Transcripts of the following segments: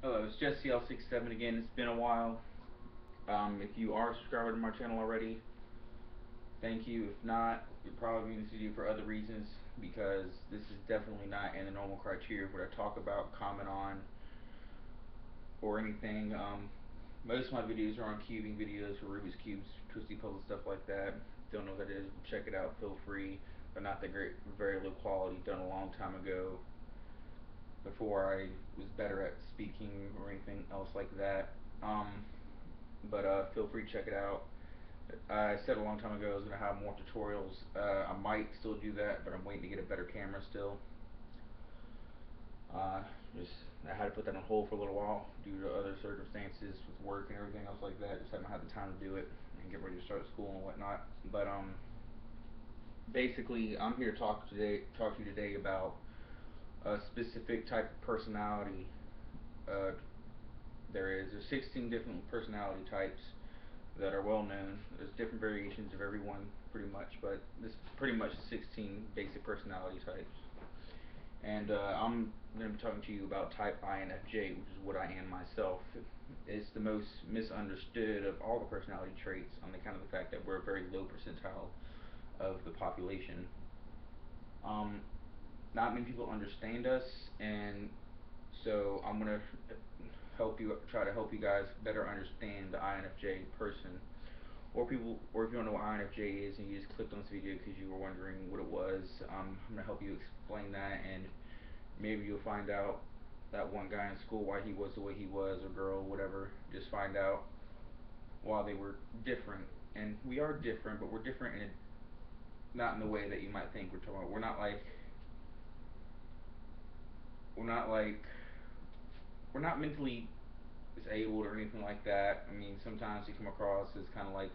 Hello, it's Jesse L67 again. It's been a while. If you are a subscriber to my channel already, thank you. If not, you're probably in this video for other reasons because this is definitely not in the normal criteria of what I talk about, comment on, or anything. Most of my videos are on cubing videos for Rubik's Cubes, twisty puzzles, stuff like that. Don't know what that is, check it out, feel free. But not that great, very low quality, done a long time ago before I was better at speaking or anything else like that. But feel free to check it out. I said a long time ago I was going to have more tutorials. I might still do that, but I'm waiting to get a better camera still. Uh, just I had to put that on hold for a little while due to other circumstances with work and everything else like that. Just haven't had the time to do it and get ready to start school and whatnot. But basically, I'm here to talk to you today about a specific type of personality. Uh, there's 16 different personality types that are well known. There's different variations of every one, pretty much, but this pretty much 16 basic personality types. And I'm going to be talking to you about type INFJ, which is what I am myself. It's the most misunderstood of all the personality traits on the account of the fact that we're a very low percentile of the population. Um, Not many people understand us, and so I'm gonna try to help you guys better understand the INFJ person, or if you don't know what INFJ is and you just clicked on this video because you were wondering what it was. I'm gonna help you explain that, and maybe you'll find out that one guy in school why he was the way he was, or girl, whatever. Just find out why they were different, and we are different, but we're different in not in the way that you might think we're talking about. We're not like we're not mentally disabled or anything like that. I mean, sometimes you come across as kind of like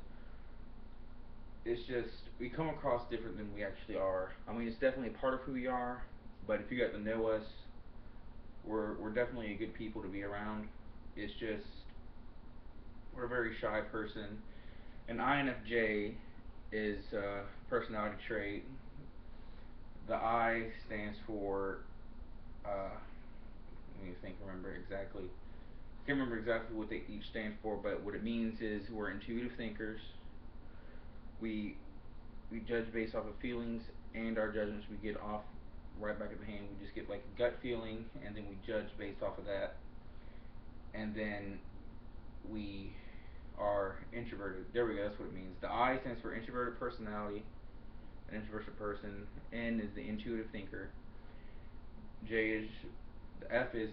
it's just we come across different than we actually are. I mean, it's definitely a part of who we are, but if you got to know us, we're definitely a good people to be around. It's just we're a very shy person. An INFJ is a personality trait. The I stands for let me think, remember exactly. I can't remember exactly what they each stand for, but what it means is we're intuitive thinkers. We we judge based off of feelings, and our judgments we get off right back at the hand. We just get like a gut feeling, and then we judge based off of that. And then we are introverted. There we go. That's what it means. The I stands for introverted personality, an introverted person. N is the intuitive thinker. J is the F is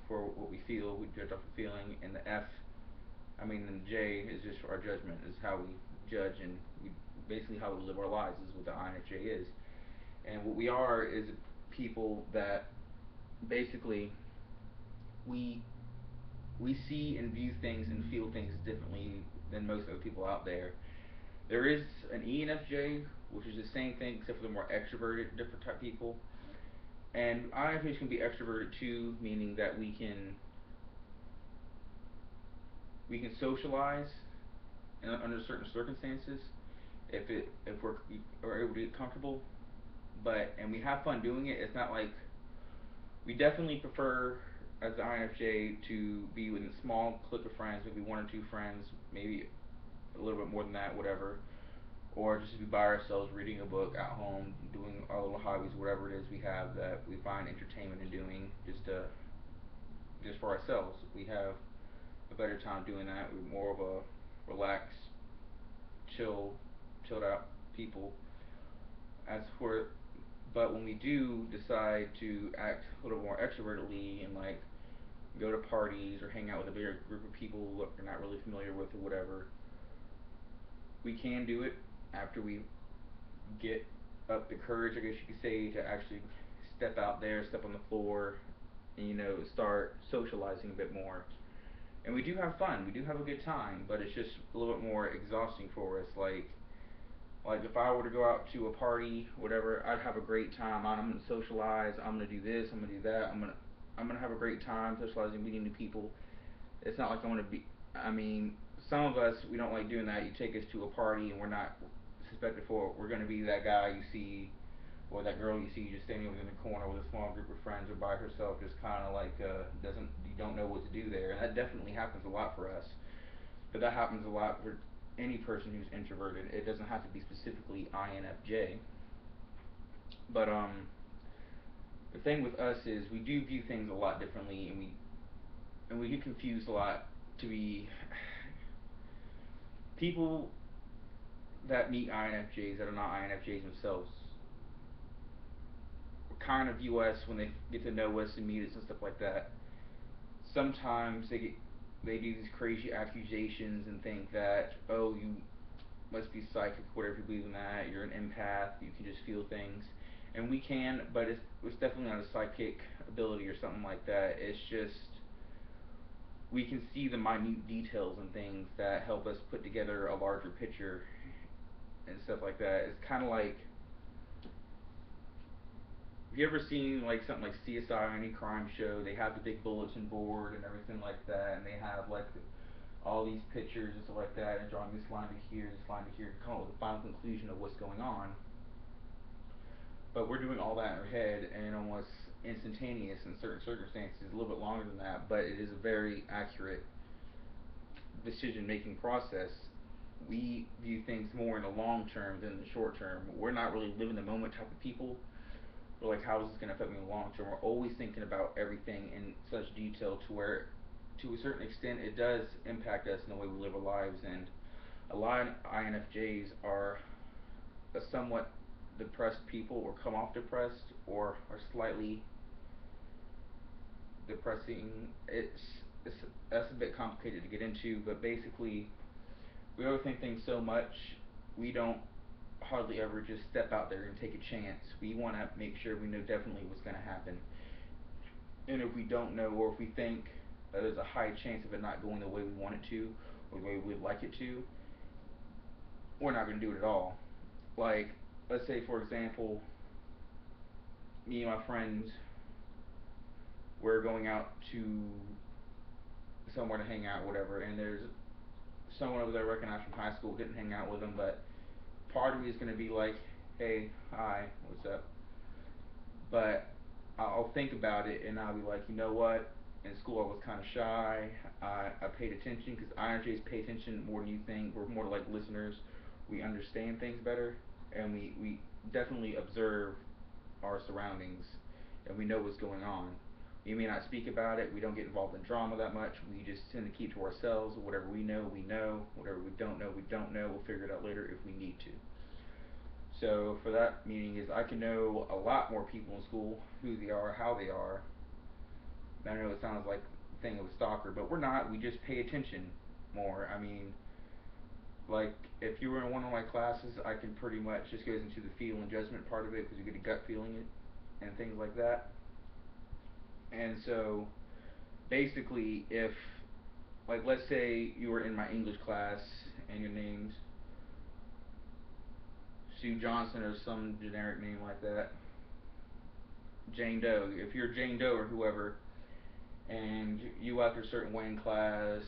for what we feel. We judge off of feeling, and the J is just for our judgment. Is how we judge and we basically how we live our lives is what the INFJ is. And what we are is people that basically we we see and view things and feel things differently than most other people out there. There is an ENFJ, which is the same thing except for the more extroverted, different type people. And INFJs can be extroverted too, meaning that we can socialize under certain circumstances if we're able to get comfortable. And we have fun doing it. It's not like we definitely prefer as the INFJ to be with a small clique of friends, maybe one or two friends, maybe a little bit more than that, whatever, or just to be by ourselves, reading a book at home, doing our little hobbies, whatever it is we have that we find entertainment in doing, just for ourselves. We have a better time doing that. We're more of a relaxed, chilled out people. As for But when we do decide to act a little more extrovertedly and like go to parties or hang out with a bigger group of people who we're not really familiar with or whatever, we can do it after we get up the courage, I guess you could say, to actually step out there, step on the floor, and start socializing a bit more. And we do have fun. We do have a good time, but it's just a little bit more exhausting for us. Like if I were to go out to a party, whatever, I'd have a great time. I'm gonna socialize. I'm gonna do this. I'm gonna do that. I'm gonna have a great time socializing, meeting new people. It's not like I'm gonna be. I mean, some of us we don't like doing that. You take us to a party and we're not suspected for it. We're gonna be that guy you see or that girl you see just standing over in the corner with a small group of friends or by herself, just kind of like doesn't you don't know what to do there, and that definitely happens a lot for us. But that happens a lot for any person who's introverted. It doesn't have to be specifically INFJ. But the thing with us is we do view things a lot differently, and we get confused a lot. To be people that meet INFJs that are not INFJs themselves kind of view us when they get to know us and meet us and stuff like that. Sometimes they do these crazy accusations and think that, oh, you must be psychic, whatever you believe in that, you're an empath, you can just feel things. And we can, but it's definitely not a psychic ability or something like that. It's just we can see the minute details and things that help us put together a larger picture and stuff like that. It's kind of like, have you ever seen like something like CSI or any crime show? They have the big bulletin board and everything like that, and they have like all these pictures and stuff like that, and drawing this line to here, this line to here, to come up with the final conclusion of what's going on. But we're doing all that in our head and almost instantaneous in certain circumstances, a little bit longer than that, but it is a very accurate decision making process. We view things more in the long term than the short term. We're not really living the moment type of people. We're like, how is this going to affect me in the long term? We're always thinking about everything in such detail to where, to a certain extent, it does impact us in the way we live our lives. And a lot of INFJs are a somewhat depressed people, or come off depressed, or are slightly depressing. It's that's a bit complicated to get into, but basically, we overthink things so much, we don't hardly ever just step out there and take a chance. We want to make sure we know definitely what's going to happen. And if we don't know, or if we think that there's a high chance of it not going the way we want it to, or the way we'd like it to, we're not going to do it at all. Like, let's say, for example, me and my friends, we're going out to somewhere to hang out, whatever, and there's someone over there I recognize from high school, didn't hang out with them, but part of me is going to be like, hey, hi, what's up? But I'll think about it and I'll be like, you know what? In school I was kind of shy. I paid attention because INFJs pay attention more than you think. We're more like listeners. We understand things better, and we definitely observe our surroundings, and we know what's going on. We may not speak about it. We don't get involved in drama that much. We just tend to keep to ourselves. Whatever we know, we know. Whatever we don't know, we don't know. We'll figure it out later if we need to. So for that meaning is I can know a lot more people in school, who they are, how they are. I know it sounds like a thing of a stalker, but we're not. We just pay attention more. I mean, like if you were in one of my classes, I can pretty much just goes into the feel and judgment part of it because you get a gut feeling it and things like that. And so basically, if like let's say you were in my English class and your name's Sue Johnson or some generic name like that, Jane Doe. If you're Jane Doe or whoever, and you act a certain way in class,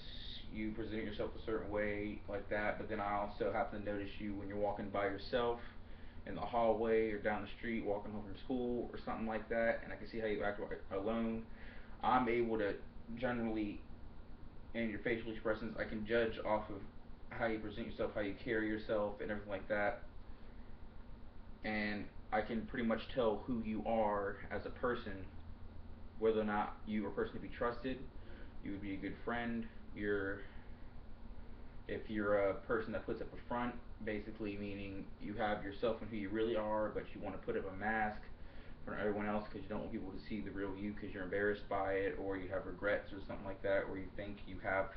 you present yourself a certain way like that, but then I also happen to notice you when you're walking by yourself in the hallway or down the street walking home from school or something like that, and I can see how you act alone. I'm able to generally, in your facial expressions, I can judge off of how you present yourself, how you carry yourself, and everything like that, and I can pretty much tell who you are as a person, whether or not you are a person to be trusted, you would be a good friend, if you're a person that puts up a front, basically meaning you have yourself and who you really are, but you want to put up a mask for everyone else because you don't want people to see the real you because you're embarrassed by it, or you have regrets or something like that, or you think you have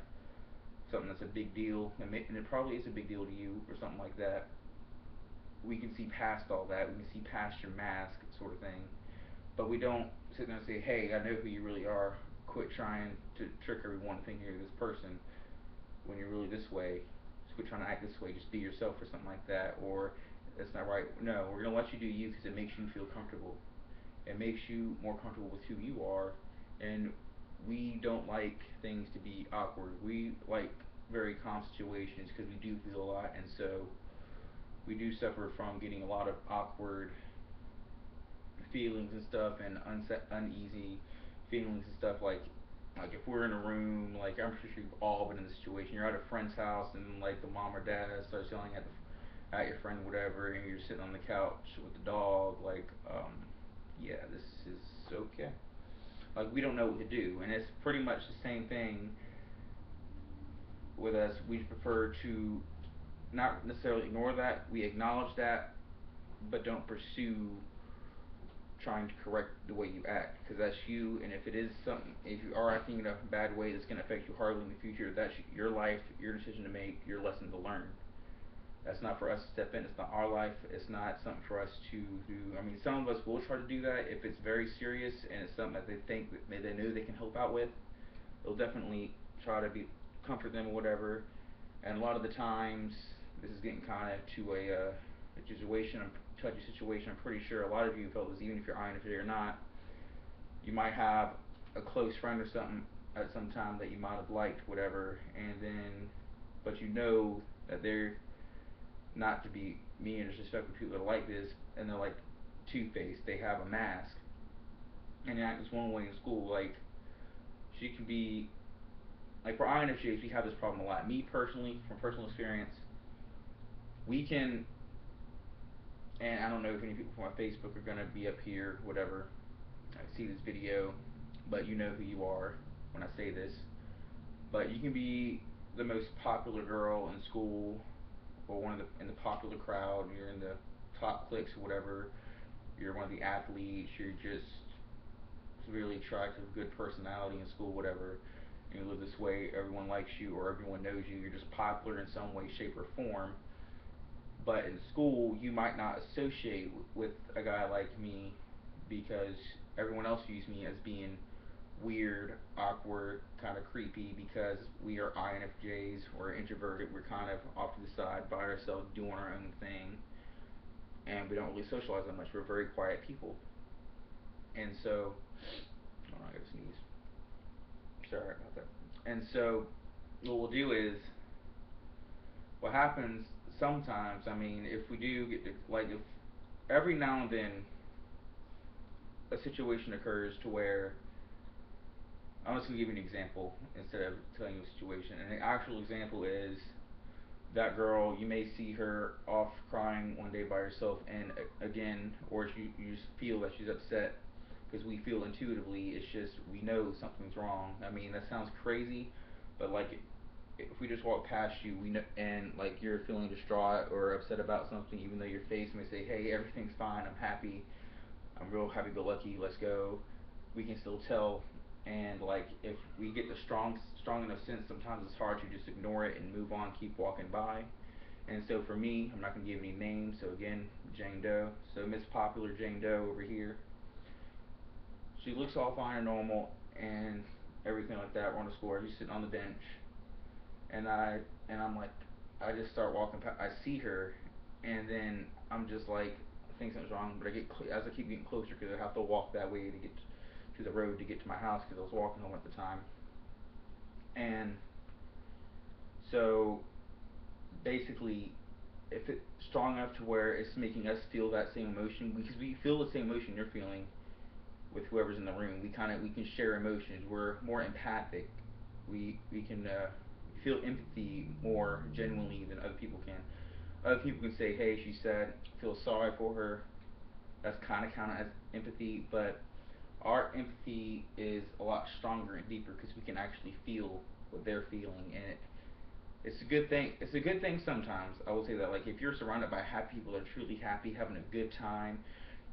something that's a big deal, and it probably is a big deal to you or something like that. We can see past all that. We can see past your mask, sort of thing. But we don't sit there and say, hey, I know who you really are. Quit trying to trick everyone thinking you're this person when you're really this way. Just quit trying to act this way. Just be yourself or something like that. Or that's not right. No, we're going to let you do you because it makes you feel comfortable. It makes you more comfortable with who you are. And we don't like things to be awkward. We like very calm situations because we do feel a lot. And so we do suffer from getting a lot of awkward feelings and stuff and uneasy feelings and stuff like if we're in a room, like I'm sure you've all been in this situation. You're at a friend's house and like the mom or dad starts yelling at your friend, whatever, and you're sitting on the couch with the dog. Yeah, this is okay. Like we don't know what to do, and it's pretty much the same thing with us. We prefer to not necessarily ignore that. We acknowledge that, but don't pursue trying to correct the way you act because that's you. And if it is something, if you are acting in a bad way that's going to affect you hardly in the future, that's your life, your decision to make, your lesson to learn. That's not for us to step in. It's not our life. It's not something for us to do. I mean, some of us will try to do that if it's very serious and it's something that they think that they know they can help out with. They'll definitely try to be comfort them or whatever. And a lot of the times, this is getting kind of to a situation, a touchy situation. I'm pretty sure a lot of you felt this, even if you're INFJ or not. You might have a close friend or something at some time that you might have liked, whatever, and then, but you know that they're not to be mean or disrespectful to people that are like this, and they're like two-faced. They have a mask, and they act this one way in school. Like she can be like for INFJs, we have this problem a lot. Me personally, from personal experience, we can, and I don't know if any people from my Facebook are gonna be up here, whatever. I see this video, but you know who you are when I say this. But you can be the most popular girl in school, or one of the in the popular crowd. You're in the top cliques or whatever. You're one of the athletes. You're just really attractive, good personality in school, whatever. And you live this way. Everyone likes you, or everyone knows you. You're just popular in some way, shape, or form. But in school, you might not associate with a guy like me because everyone else views me as being weird, awkward, kind of creepy because we are INFJs, we're introverted, we're kind of off to the side by ourselves doing our own thing, and we don't really socialize that much. We're very quiet people. And so, hold on, I gotta sneeze. Sorry about that. And so, what we'll do is, what happens sometimes, I mean, if we do get to, like, if every now and then a situation occurs to where I'm just gonna give you an example instead of telling you a situation. And the actual example is that girl. You may see her off crying one day by herself, and again, or you just feel that she's upset because we feel intuitively. It's just we know something's wrong. I mean, that sounds crazy, but like if we just walk past you, we know, and like you're feeling distraught or upset about something, even though your face may say, "Hey, everything's fine. I'm happy. I'm real happy-go-lucky. Let's go." We can still tell. And like if we get the strong enough sense, sometimes it's hard to just ignore it and move on, keep walking by. And so for me, I'm not gonna give any names. So again, Jane Doe. So Miss Popular Jane Doe over here. She looks all fine and normal and everything like that. We're on the floor. She's sitting on the bench, and I'm like, I just start walking past. I see her, and then I'm just like, I think something's wrong. But as I keep getting closer, because I have to walk that way to get to the road to get to my house, because I was walking home at the time. And so basically, if it's strong enough to where it's making us feel that same emotion, because we feel the same emotion you're feeling with whoever's in the room. We can share emotions. We're more empathic. We can feel empathy more genuinely than other people can. Other people can say, "Hey, she's sad. Feel sorry for her." That's kind of counted as empathy, but our empathy is a lot stronger and deeper because we can actually feel what they're feeling, and it's a good thing. It's a good thing sometimes. I will say that, like, if you're surrounded by happy people that are truly happy, having a good time,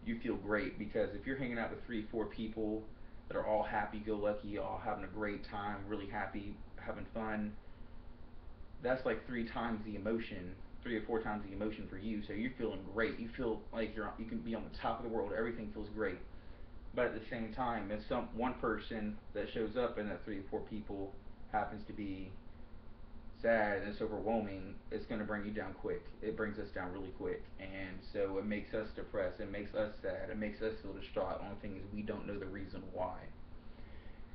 you feel great because if you're hanging out with three, four people that are all happy-go-lucky, all having a great time, really happy, having fun, that's like three times the emotion, 3 or 4 times the emotion for you. So you're feeling great. You feel like you can be on the top of the world. Everything feels great. But at the same time, if some one person that shows up in that 3 or 4 people happens to be sad and it's overwhelming, it's going to bring you down quick. It brings us down really quick. And so it makes us depressed. It makes us sad. It makes us feel distraught. The only thing is we don't know the reason why.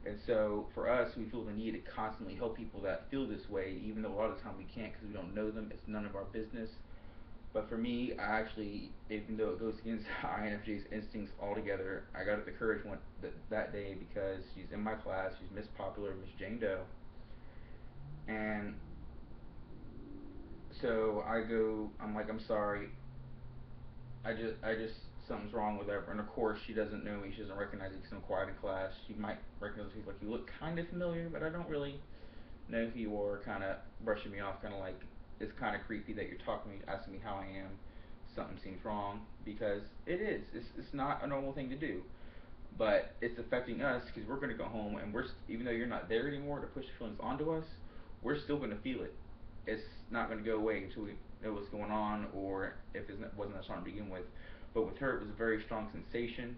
And so for us, we feel the need to constantly help people that feel this way, even though a lot of the time we can't because we don't know them. It's none of our business. But for me, I actually, even though it goes against INFJ's instincts altogether, I got the courage that day because she's in my class. She's Miss Popular, Miss Jane Doe, and so I go. I'm like, I'm sorry. I just something's wrong with her. And of course, she doesn't know me. She doesn't recognize me because I'm quiet in class. She might recognize me like you look kind of familiar, but I don't really know who you are. Kind of brushing me off. Kind of like it's kind of creepy that you're talking to me, asking me how I am. Something seems wrong because it is. It's not a normal thing to do, but it's affecting us because we're going to go home and even though you're not there anymore to push the feelings onto us, we're still going to feel it. It's not going to go away until we know what's going on, or if it wasn't that strong to begin with. But with her, it was a very strong sensation.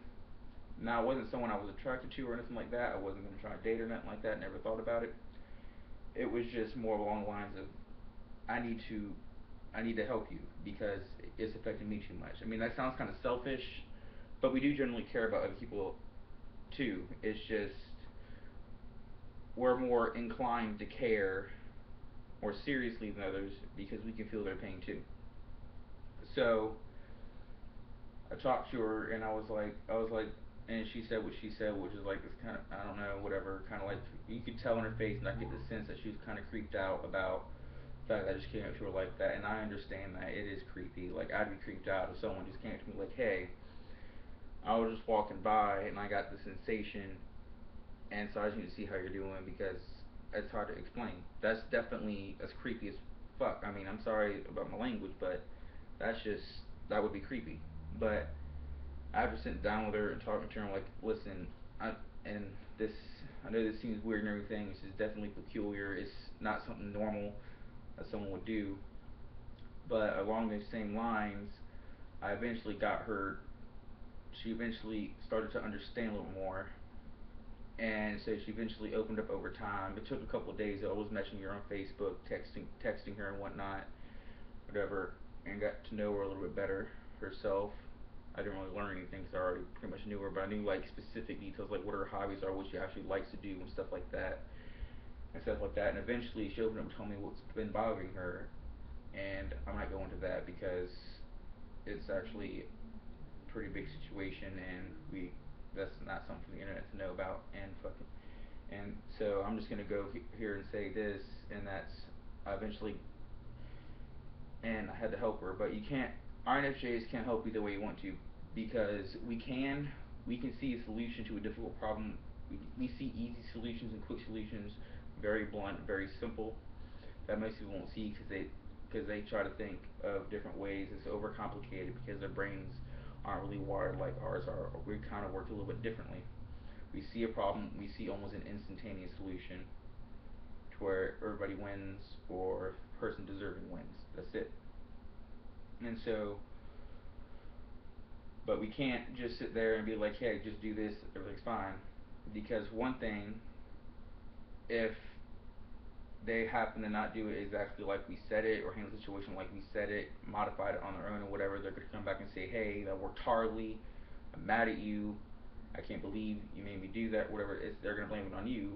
Now, it wasn't someone I was attracted to or anything like that. I wasn't going to try to date or nothing like that. Never thought about it. It was just more along the lines of I need to I need to help you because it's affecting me too much. I mean, that sounds kind of selfish, but we do generally care about other people too. It's just we're more inclined to care more seriously than others because we can feel their pain too. So I talked to her and I was like, and she said what she said, which is like this kind of, I don't know, whatever, kind of like you could tell in her face, and I get the sense that she was kind of creeped out about the fact that I just came up to her like that, and I understand that it is creepy. Like I'd be creeped out if someone just came up to me like, hey, I was just walking by and I got the sensation, and so I just need to see how you're doing because it's hard to explain. That's creepy as fuck. I mean, I'm sorry about my language, but that's just that would be creepy. But after sitting down with her and talking to her, I'm like, listen, I and this I know this seems weird and everything. This is definitely peculiar. It's not something normal that someone would do. But along those same lines, I eventually got her. She eventually started to understand a little more, and so she eventually opened up over time. It took a couple of days. I was messaging her on Facebook, texting her and whatnot, whatever, and got to know her a little bit better herself. I didn't really learn anything because I already pretty much knew her, but I knew like specific details, like what her hobbies are, what she actually likes to do, and stuff like that, and stuff like that. And eventually, she opened up and told me what's been bothering her, and I'm not going into that because it's actually a pretty big situation, and we that's not something for the internet to know about, and fucking and so I'm just gonna go here and say this, and that's I eventually and I had to help her. But you can't. INFJs can't help you the way you want to because we can see a solution to a difficult problem. We see easy solutions and quick solutions, very blunt, very simple. That most people won't see because they try to think of different ways. It's overcomplicated because their brains aren't really wired like ours are. We kind of work a little bit differently. We see a problem, we see almost an instantaneous solution to where everybody wins or person deserving wins. That's it. And so, but we can't just sit there and be like, hey, just do this, everything's fine. Because one thing, if they happen to not do it exactly like we said it, or handle the situation like we said it, modified it on their own or whatever, they're going to come back and say, hey, that worked horribly, I'm mad at you, I can't believe you made me do that, whatever it is, they're going to blame it on you.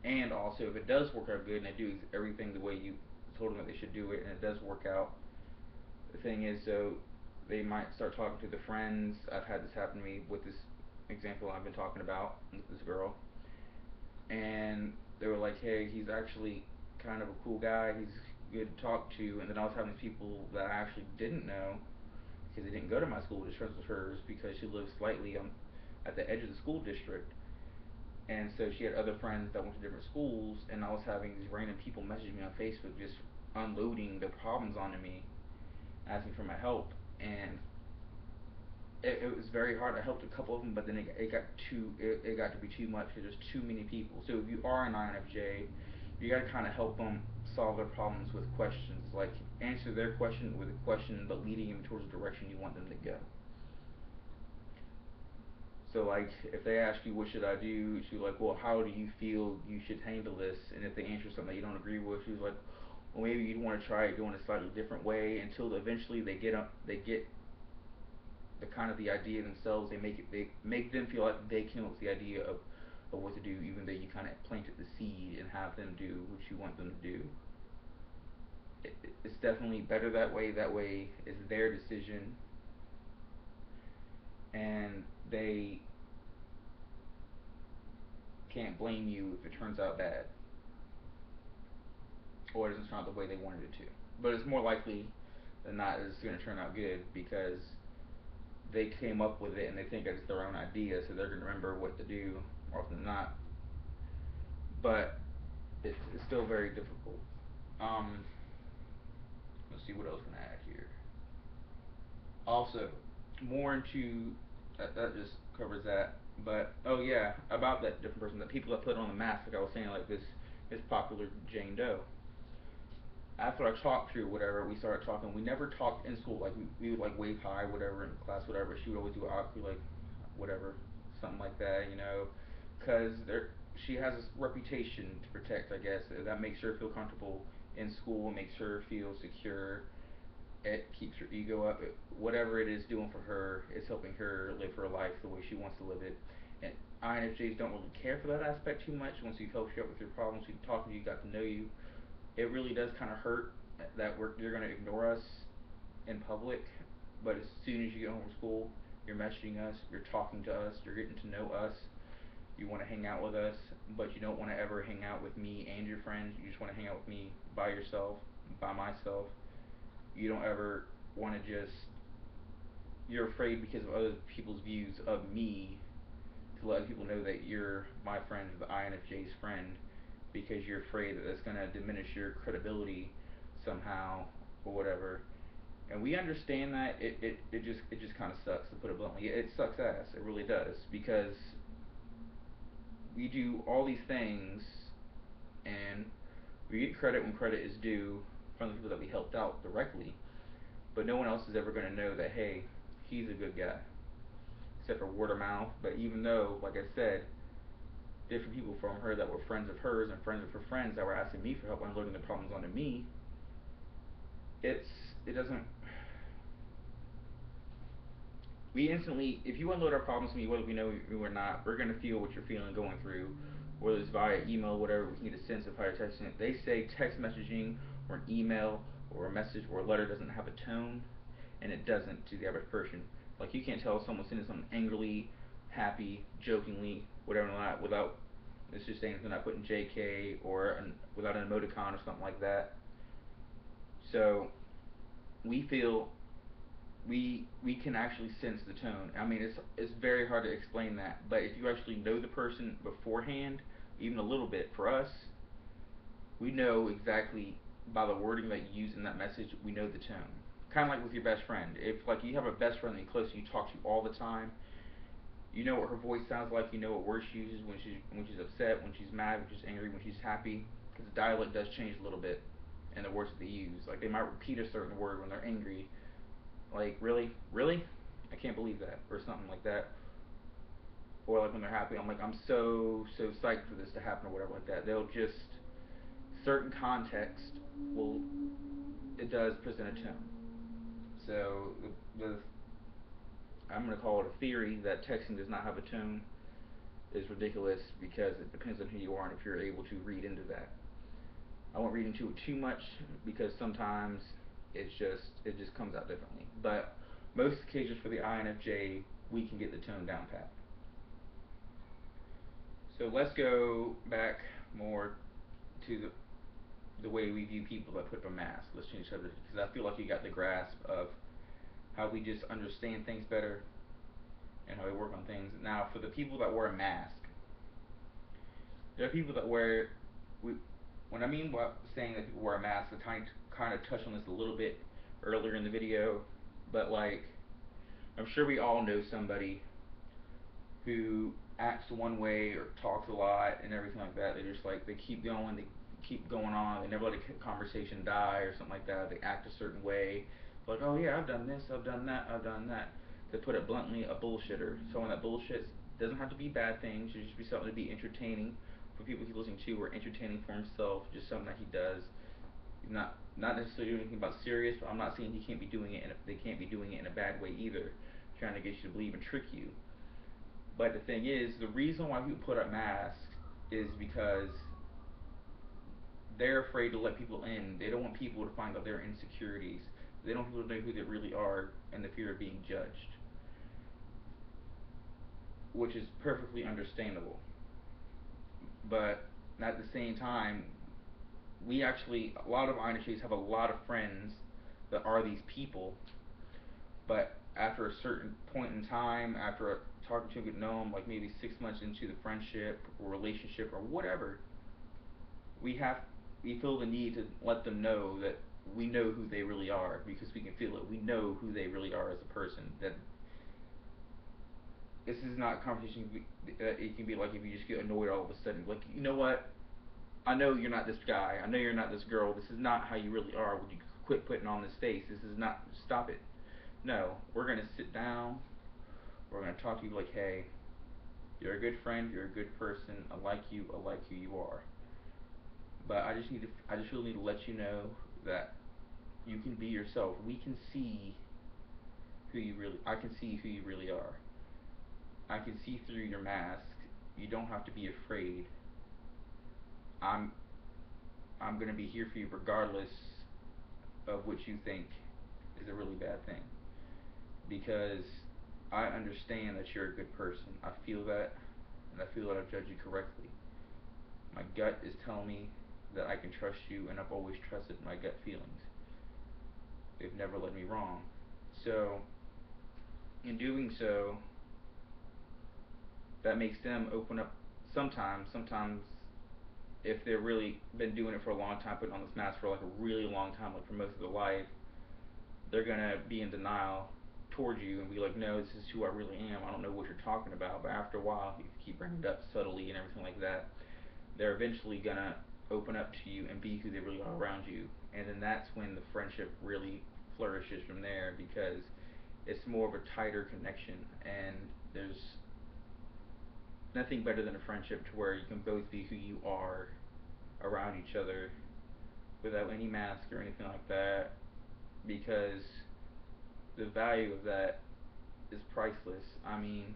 And also, if it does work out good and they do everything the way you told them that they should do it, and it does work out, the thing is, so they might start talking to the friends. I've had this happen to me with this example I've been talking about with this girl, and they were like, "Hey, he's actually kind of a cool guy. He's good to talk to." And then I was having people that I actually didn't know because they didn't go to my school, just friends with hers because she lives slightly at the edge of the school district. And so she had other friends that went to different schools, and I was having these random people message me on Facebook just unloading their problems onto me, asking for my help, and it was very hard. I helped a couple of them, but then it got to be too much because there's too many people. So if you are an INFJ, you got to kind of help them solve their problems with questions, like answer their question with a question, but leading them towards the direction you want them to go. So like if they ask you what should I do, she's like, well, how do you feel you should handle this? And if they answer something that you don't agree with, she's like, well, maybe you'd want to try it doing a slightly different way until eventually they get the kind of the idea themselves. They make them feel like they came up with the idea of what to do, even though you kind of planted the seed and have them do what you want them to do. it's definitely better that way. That way, it's their decision, and they can't blame you if it turns out bad or it doesn't turn out the way they wanted it to. But it's more likely than not it's going to turn out good because they came up with it and they think it's their own idea, so they're going to remember what to do more often than not. But it's still very difficult. Um, let's see what else can I add here. Also, more into that just covers that. But oh yeah, about that different person, the people that put on the mask, like I was saying, like this popular Jane Doe. After I talked to her, whatever, we started talking. We never talked in school. Like we would like wave hi, whatever, in class, whatever. She would always do awkward, like whatever, something like that, because there she has this reputation to protect. I guess that makes her feel comfortable in school, makes her feel secure. It keeps her ego up. Whatever it is doing for her, it's helping her live her life the way she wants to live it. And INFJs don't really care for that aspect too much. Once you've helped you out with your problems, we've talked to you, got to know you, it really does kind of hurt that you're going to ignore us in public. But as soon as you get home from school, you're messaging us, you're talking to us, you're getting to know us. You want to hang out with us, but you don't want to ever hang out with me and your friends. You just want to hang out with me by yourself, by myself. You don't ever want to just. You're afraid because of other people's views of me to let people know that you're my friend, or the INFJ's friend, because you're afraid that that's going to diminish your credibility somehow or whatever. And we understand that it just kind of sucks, to put it bluntly. It sucks ass. It really does, because we do all these things and we get credit when credit is due from the people that we helped out directly, but no one else is ever going to know that, hey, he's a good guy, except for word of mouth. But even though, like I said, different people from her that were friends of hers and friends of her friends that were asking me for help and loading the problems onto me, it's it doesn't. We instantly, if you unload our problems to me, whether we know you or not, we're gonna feel what you're feeling, going through, whether it's via email, whatever. We can get a sense of how you're texting it. They say text messaging or an email or a message or a letter doesn't have a tone, and it doesn't to the average person. Like you can't tell if someone's sending something angrily, happy, jokingly, whatever, not without. It's just saying they're not putting JK or without an emoticon or something like that. So we feel we can actually sense the tone. I mean, it's very hard to explain that, but if you actually know the person beforehand, even a little bit, for us, we know exactly by the wording that you use in that message. We know the tone. Kind of like with your best friend. If like you have a best friend that you close to, you talk to all the time, you know what her voice sounds like. You know what words she uses when she's upset, when she's mad, when she's angry, when she's happy. Because the dialect does change a little bit, and the words that they use. Like they might repeat a certain word when they're angry, like really, really, I can't believe that, or something like that. Or like when they're happy, I'm like, I'm so psyched for this to happen, or whatever like that. They'll just certain context will it does present a tone. So the I'm gonna call it a theory that texting does not have a tone is ridiculous, because it depends on who you are and if you're able to read into that. I won't read into it too much because sometimes it just comes out differently. But most occasions for the INFJ, we can get the tone down pat. So let's go back more to the way we view people that put up a mask. Let's change subject because I feel like you got the grasp of how we just understand things better and how we work on things. Now, for the people that wear a mask, there are people that wear. We, when I mean by saying that people wear a mask, I kind of touched on this a little bit earlier in the video, but like I'm sure we all know somebody who acts one way or talks a lot and everything like that. They just like they keep going on. They never let a conversation die or something like that. They act a certain way, like oh yeah, I've done this, I've done that, I've done that. To put it bluntly, a bullshitter. Someone that bullshits doesn't have to be bad things. It should just be something to be entertaining for people he's listening to, or entertaining for himself. Just something that he does. He's not necessarily doing anything about serious, but I'm not saying he can't be doing it. They can't be doing it in a bad way either, trying to get you to believe and trick you. But the thing is, the reason why people put up masks is because they're afraid to let people in. They don't want people to find out their insecurities. They don't want people to know who they really are, and the fear of being judged, which is perfectly understandable. But at the same time, we actually, a lot of INFJs have a lot of friends that are these people, but after a certain point in time, after talking to a good gnome, like maybe 6 months into the friendship or relationship or whatever, we have we feel the need to let them know that we know who they really are because we can feel it. We know who they really are as a person. That this is not a conversation. It can be like if you just get annoyed all of a sudden, like, you know what? I know you're not this guy. I know you're not this girl. This is not how you really are. Would you quit putting on this face? This is not. Stop it. No, we're gonna sit down. We're gonna talk to you like, hey, you're a good friend. You're a good person. I like you. I like who you are. But I just really need to let you know that you can be yourself. We can see who you really. I can see who you really are. I can see through your mask. You don't have to be afraid. I'm I'm gonna be here for you regardless of what you think is a really bad thing, because I understand that you're a good person. I feel that, and I feel that I've judged you correctly. My gut is telling me that I can trust you, and I've always trusted my gut feelings. They've never led me wrong. So, in doing so, that makes them open up sometimes. Sometimes, if they've really been doing it for a long time, putting on this mask for like a really long time, like for most of their life, they're gonna be in denial towards you and be like, no, this is who I really am. I don't know what you're talking about. But after a while, if you keep bringing it up subtly and everything like that, they're eventually gonna open up to you and be who they really are around you. And then that's when the friendship really flourishes from there, because it's more of a tighter connection, and there's nothing better than a friendship to where you can both be who you are around each other without any mask or anything like that, because the value of that is priceless. I mean,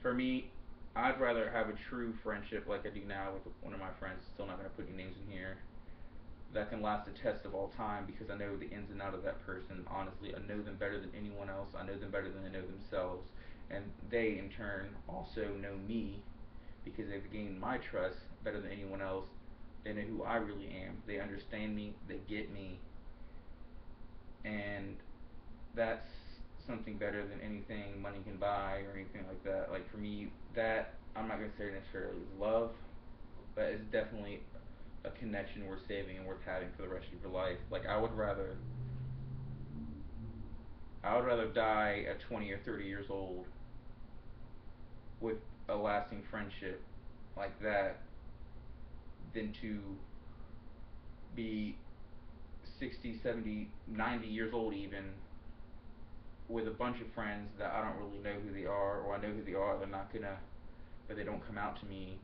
for me, I'd rather have a true friendship like I do now with one of my friends, still not going to put any names in here, that can last the test of all time, because I know the ins and out of that person. Honestly, I know them better than anyone else. I know them better than they know themselves. And they, in turn, also know me because they've gained my trust better than anyone else. They know who I really am. They understand me. They get me. And that's something better than anything money can buy or anything like that. Like, for me, that, I'm not going to say necessarily is love, but it's definitely a connection worth saving and worth having for the rest of your life. Like, I would rather die at 20 or 30 years old with a lasting friendship like that than to be 60, 70, 90 years old even with a bunch of friends that I don't really know who they are, or I know who they are, they're not gonna, but they don't come out to me.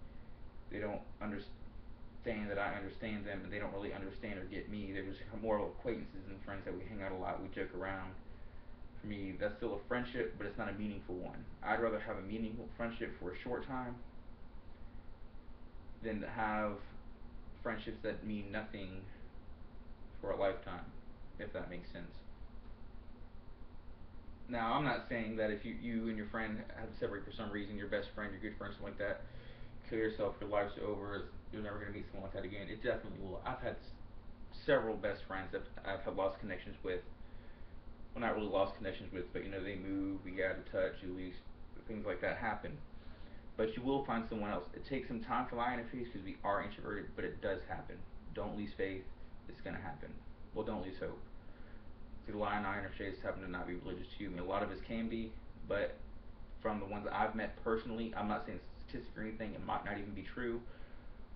They don't understand that I understand them, and they don't really understand or get me. They're just more acquaintances and friends that we hang out a lot, we joke around. For me, that's still a friendship, but it's not a meaningful one. I'd rather have a meaningful friendship for a short time than to have friendships that mean nothing for a lifetime, if that makes sense. Now, I'm not saying that if you and your friend have to separate for some reason, your best friend, your good friend, something like that, kill yourself, your life's over, you're never going to meet someone like that again. It definitely will. I've had several best friends that I've had lost connections with. Well, not really lost connections with, but they move, we get out of touch, at least things like that happen. But you will find someone else. It takes some time for the INFPs because we are introverted, but it does happen. Don't lose faith. It's going to happen. Well, don't lose hope. See, the line INFJs happen to not be religious too. I mean, a lot of us can be, but from the ones that I've met personally, I'm not saying it's a statistic or anything, it might not even be true,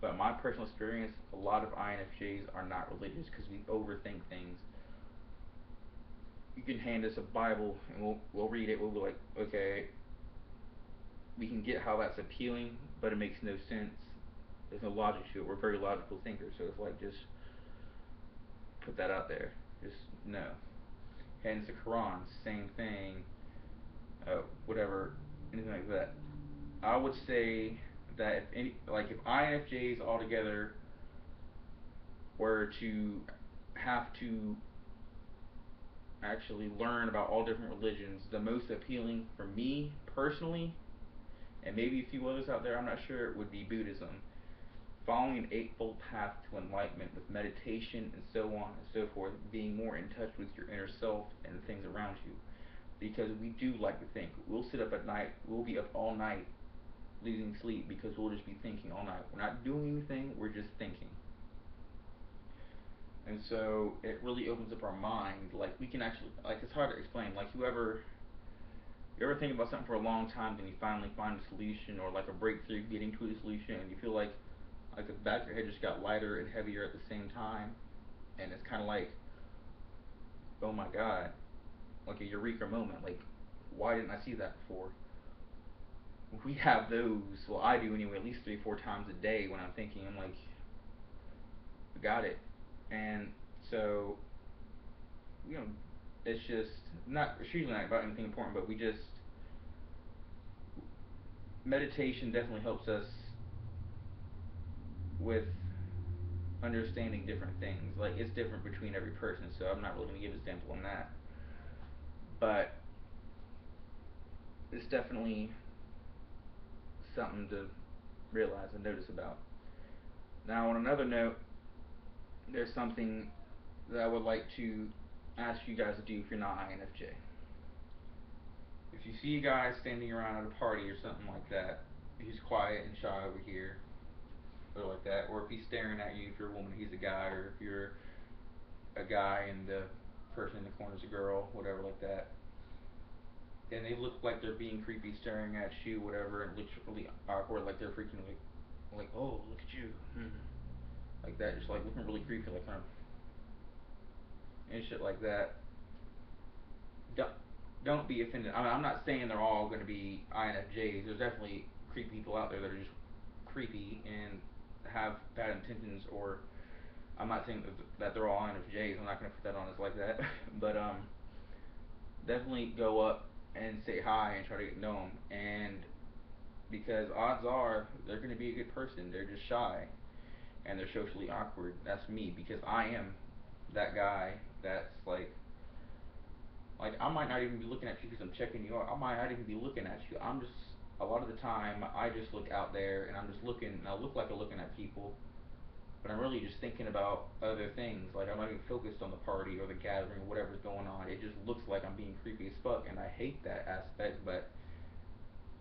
but my personal experience, a lot of INFJs are not religious because we overthink things. You can hand us a Bible and we'll read it. We'll be like, okay, we can get how that's appealing, but it makes no sense. There's no logic to it. We're very logical thinkers, so it's like, just put that out there. Just no. Hence the Quran, same thing. Whatever, anything like that. I would say that if INFJs all together were to have to actually learn about all different religions, the most appealing for me personally, and maybe a few others out there, I'm not sure, would be Buddhism. Following an eightfold path to enlightenment with meditation and so on and so forth, being more in touch with your inner self and the things around you. Because we do like to think. We'll sit up at night, we'll be up all night losing sleep because we'll just be thinking all night. We're not doing anything, we're just thinking. And so it really opens up our mind. Like we can actually, like it's hard to explain. Like you ever think about something for a long time, then you finally find a solution or like a breakthrough getting to a solution, and you feel like the back of your head just got lighter and heavier at the same time, and it's kind of like, oh my god, like a eureka moment. Like, why didn't I see that before? We have those. Well, I do anyway. At least 3, 4 times a day when I'm thinking, I'm like, got it. And so, you know, it's just not. It's usually not about anything important, but we just meditation definitely helps us with understanding different things. Like it's different between every person, so I'm not really gonna give an example on that. But it's definitely something to realize and notice about. Now, on another note, there's something that I would like to ask you guys to do if you're not INFJ. If you see a guy standing around at a party or something like that, he's quiet and shy over here, or like that, or if he's staring at you, if you're a woman, he's a guy, or if you're a guy and the person in the corner is a girl, whatever, like that, and they look like they're being creepy, staring at you, whatever, and looks really awkward, like they're freaking like, oh, look at you, like that, just like looking really creepy, like kind of and shit like that. Don't, don't be offended. I mean, I'm not saying they're all going to be INFJs. There's definitely creepy people out there that are just creepy and have bad intentions. Or I'm not saying that they're all INFJs. I'm not going to put that on us like that. But definitely go up and say hi and try to get to know them. And because odds are they're going to be a good person. They're just shy and they're socially awkward. That's me because I am that guy that's like I might not even be looking at you because I'm checking you out. I might not even be looking at you. I'm just a lot of the time I just look out there and I'm just looking and I look like I'm looking at people, but I'm really just thinking about other things. Like I'm not even focused on the party or the gathering or whatever's going on. It just looks like I'm being creepy as fuck, and I hate that aspect. But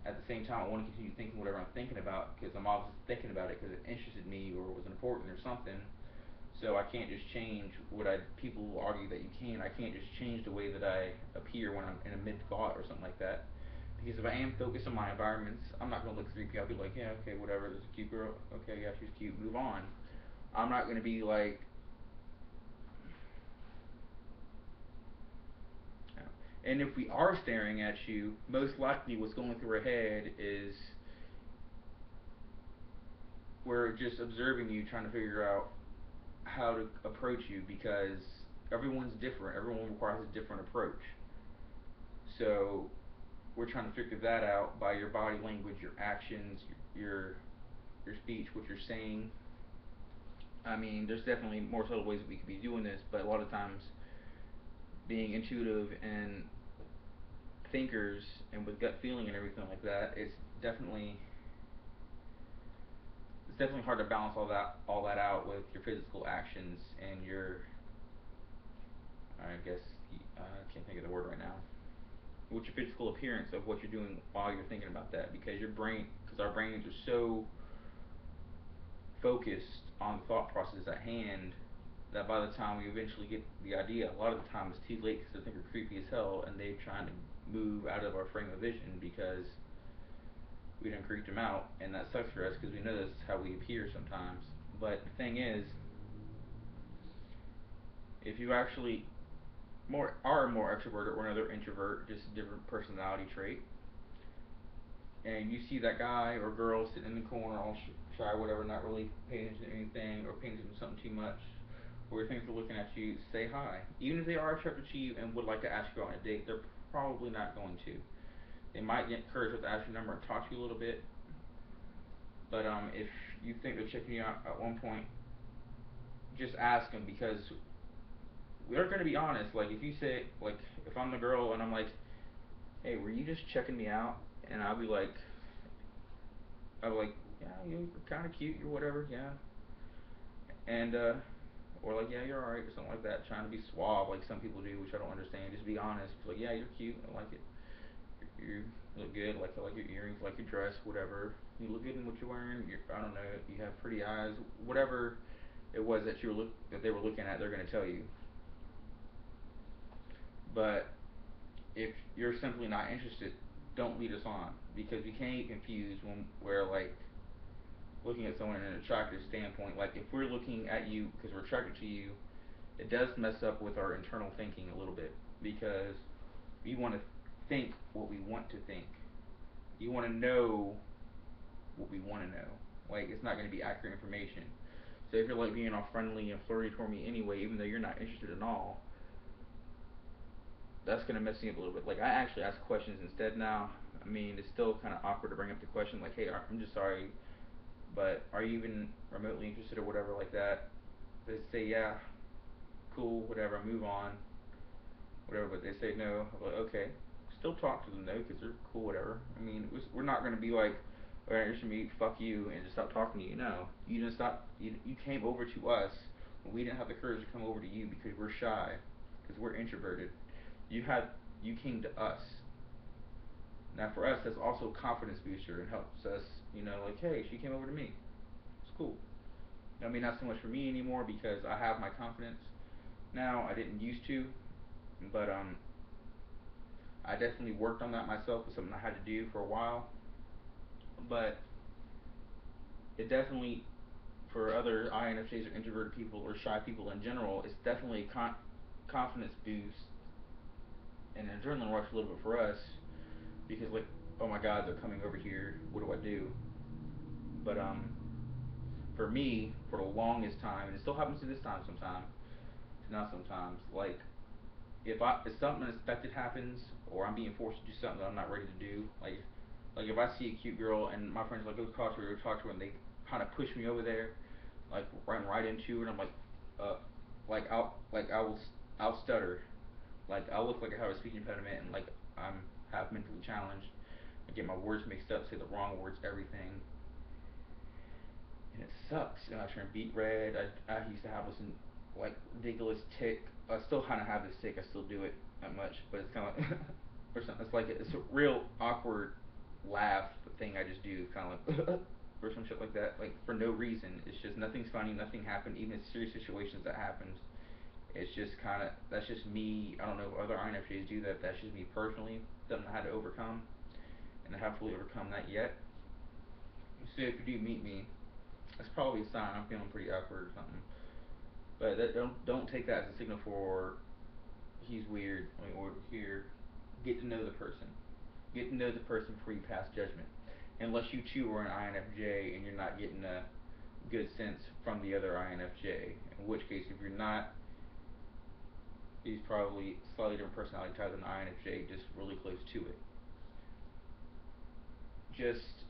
at the same time, I want to continue thinking whatever I'm thinking about because I'm obviously thinking about it because it interested me or was important or something. So I can't just change what I. People will argue that you can. I can't just change the way that I appear when I'm in a mid thought or something like that. Because if I am focused on my environments, I'm not gonna look creepy. I'll be like, yeah, okay, whatever. There's a cute girl. Okay, yeah, she's cute. Move on. I'm not gonna be like. And if we are staring at you, most likely what's going through our head is we're just observing you, trying to figure out how to approach you because everyone's different. Everyone requires a different approach. So we're trying to figure that out by your body language, your actions, your speech, what you're saying. I mean, there's definitely more subtle ways that we could be doing this, but a lot of times, being intuitive and thinkers and with gut feeling and everything like that, it's definitely hard to balance all that out with your physical actions and your I guess I can't think of the word right now. With your physical appearance of what you're doing while you're thinking about that, because our brains are so focused on the thought process at hand that by the time we eventually get the idea, a lot of the time it's too late because they think we're creepy as hell and they're trying to move out of our frame of vision because we done creeped them out, and that sucks for us because we know that's how we appear sometimes. But the thing is, if you actually more extroverted or another introvert, just a different personality trait, and you see that guy or girl sitting in the corner all shy, whatever, not really paying attention to anything or paying attention to something too much, or you think they're looking at you, say hi. Even if they are attracted to you and would like to ask you on a date, they're probably not going to. They might get encouraged to ask your number and talk to you a little bit, but if you think they're checking you out at one point, just ask them, because we're gonna be honest. Like, if you say, like, if I'm the girl and I'm like, hey, were you just checking me out? And I'll be like, yeah, you're kind of cute, you're whatever, yeah. And or like, yeah, you're alright, or something like that. Trying to be suave, like some people do, which I don't understand. Just be honest. Like, yeah, you're cute. I like it. You look good. Like, I like your earrings, like your dress, whatever. You look good in what you're wearing. I don't know. You have pretty eyes. Whatever it was that that they were looking at, they're gonna tell you. But if you're simply not interested, don't lead us on, because we can't get confused when we're like looking at someone in an attractive standpoint. Like, if we're looking at you because we're attracted to you, it does mess up with our internal thinking a little bit, because we want to think what we want to think. You want to know what we want to know. Like, it's not going to be accurate information. So if you're like being all friendly and flirty toward me anyway, even though you're not interested at all, that's going to mess me up a little bit. Like, I actually ask questions instead now. I mean, it's still kind of awkward to bring up the question like, hey, I'm just sorry, but are you even remotely interested or whatever like that? They say yeah, cool, whatever, move on, whatever. But they say no. I'm like, okay, still talk to them though, because they're cool, whatever. I mean, we're not gonna be like, all right, you're just me, fuck you, and just stop talking to you. No, you didn't stop. You came over to us when we didn't have the courage to come over to you because we're shy, because we're introverted. You had you came to us. Now for us, that's also a confidence booster and helps us. Like, hey, she came over to me. It's cool. I mean, not so much for me anymore because I have my confidence now. I didn't used to, but I definitely worked on that myself. It's something I had to do for a while, but it definitely, for other INFJs or introverted people or shy people in general, it's definitely a confidence boost and an adrenaline rush a little bit for us, because like, oh my God, they're coming over here. What do I do? But for me, for the longest time, and it still happens to this time sometimes, not sometimes, like, if something unexpected happens, or I'm being forced to do something that I'm not ready to do, like if I see a cute girl and my friends like, go talk to her, and they kind of push me over there, like run right into her, and I'm like, uh, I'll stutter, like I'll look like I have a speech impediment, and like I'm half mentally challenged. I get my words mixed up, say the wrong words, everything, and it sucks. And I turn beet red. I used to have this like ridiculous tick. I still kind of have this tick. I still do it that much, but it's kind of like or something. It's a real awkward laugh thing I just do, kind of like or some shit like that, like for no reason. It's just nothing's funny, nothing happened. Even in serious situations that happens, it's just kind of that's just me. I don't know if other INFJs do that. That's just me personally. Something I had to overcome, and I haven't fully overcome that yet. So if you do meet me, that's probably a sign I'm feeling pretty awkward or something. But don't take that as a signal for he's weird or here. Get to know the person. Get to know the person before you pass judgment. Unless you too are an INFJ and you're not getting a good sense from the other INFJ. In which case, if you're not, he's probably slightly different personality type than INFJ, just really close to it. Just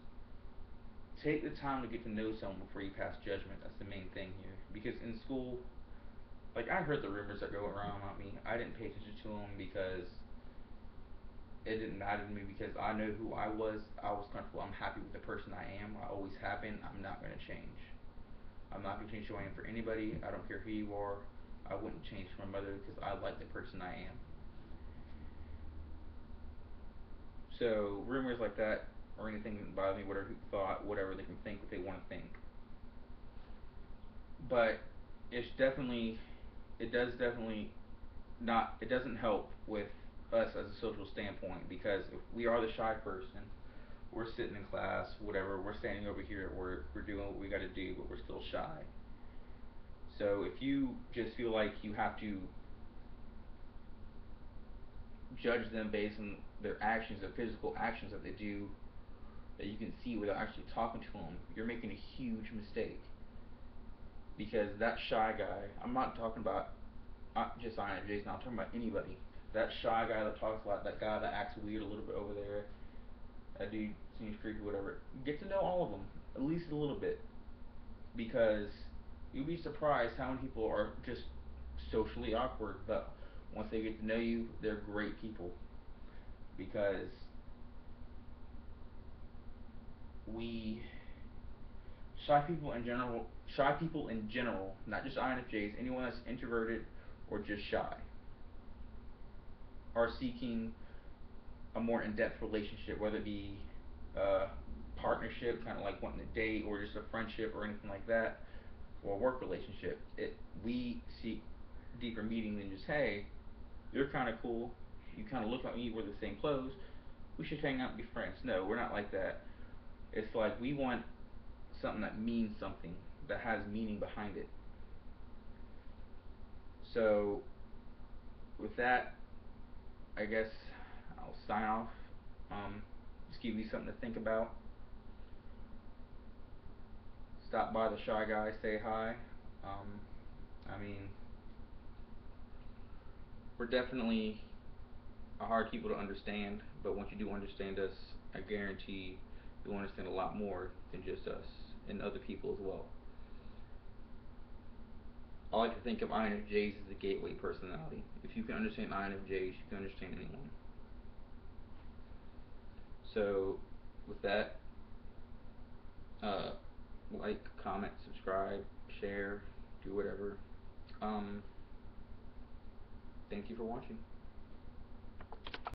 take the time to get to know someone before you pass judgment. That's the main thing here. Because in school, like I heard the rumors that go around about me. I didn't pay attention to them because it didn't matter to me, because I know who I was. I was comfortable. I'm happy with the person I am. I always have been. I'm not going to change. I'm not going to change who I am for anybody. I don't care who you are. I wouldn't change for my mother because I like the person I am. So rumors like that or anything that bother me, whatever people thought, whatever they can think what they want to think. But it's definitely, it does definitely not, it doesn't help with us as a social standpoint, because if we are the shy person, we're sitting in class, whatever, we're standing over here at work, we're doing what we got to do, but we're still shy. So if you just feel like you have to judge them based on their actions, their physical actions that they do, that you can see without actually talking to them, you're making a huge mistake. Because that shy guy, I'm not talking about just INFJs, now I'm talking about anybody. That shy guy that talks a lot, that guy that acts weird a little bit over there, that dude seems creepy, whatever. Get to know all of them, at least a little bit, because you'd be surprised how many people are just socially awkward, but once they get to know you, they're great people because we shy people in general, not just INFJs, anyone that's introverted or just shy, are seeking a more in-depth relationship, whether it be a partnership, kind of like wanting to date, or just a friendship or anything like that, or a work relationship. We seek deeper meaning than just, hey, you're kind of cool, you kind of look like me, wear the same clothes, we should hang out and be friends. No, we're not like that. It's like we want something that means something, that has meaning behind it. So with that, I guess I'll sign off. Just give you something to think about. Stop by the Shy Guy, say hi. Um, I mean, we're definitely a hard people to understand, but once you do understand us, I guarantee you'll understand a lot more than just us and other people as well. I like to think of INFJs as a gateway personality. If you can understand INFJs, you can understand anyone. So, with that, uh, like, comment, subscribe, share, do whatever. Um, Thank you for watching.